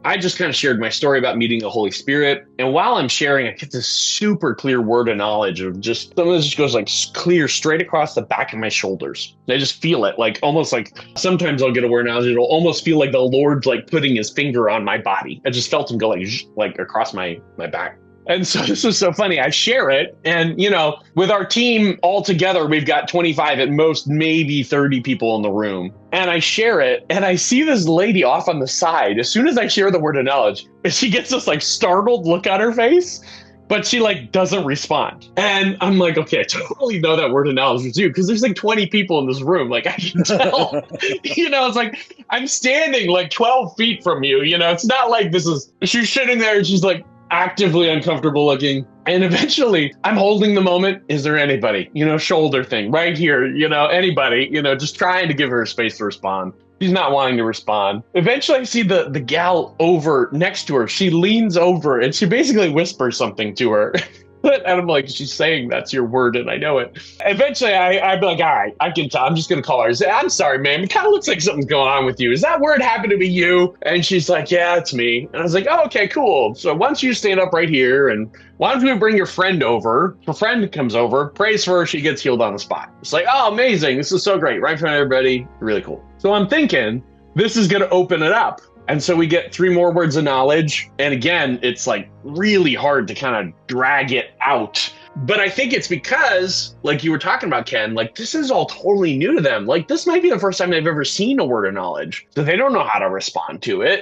I just kind of shared my story about meeting the Holy Spirit. And while I'm sharing, I get this super clear word of knowledge of just some of this just goes like clear straight across the back of my shoulders. I just feel it like almost like sometimes I'll get a word of knowledge. It'll almost feel like the Lord's like putting his finger on my body. I just felt him go like across my back. And so this was so funny. I share it. And, with our team all together, we've got 25 at most, maybe 30 people in the room. And I share it. And I see this lady off on the side. As soon as I share the word of knowledge, she gets this like startled look on her face, but she like doesn't respond. And I'm like, okay, I totally know that word of knowledge was you because there's like 20 people in this room. Like I can tell, it's like I'm standing like 12 feet from you. It's not like she's sitting there and she's like, actively uncomfortable looking. And eventually I'm holding the moment. Is there anybody, shoulder thing right here, anybody, just trying to give her a space to respond. She's not wanting to respond. Eventually I see the gal over next to her. She leans over and she basically whispers something to her. And I'm like, she's saying that's your word and I know it. Eventually I'd be like, all right, I can tell. I'm just going to call her. I say, I'm sorry, ma'am. It kind of looks like something's going on with you. Is that word happen to be you? And she's like, yeah, it's me. And I was like, oh, okay, cool. So why don't you stand up right here and why don't you bring your friend over? Her friend comes over, prays for her. She gets healed on the spot. It's like, oh, amazing. This is so great. Right in front of everybody. Really cool. So I'm thinking this is going to open it up. And so we get 3 more words of knowledge. And again, it's like really hard to kind of drag it out. But I think it's because, like you were talking about, Ken, like this is all totally new to them. Like this might be the first time they've ever seen a word of knowledge. So they don't know how to respond to it.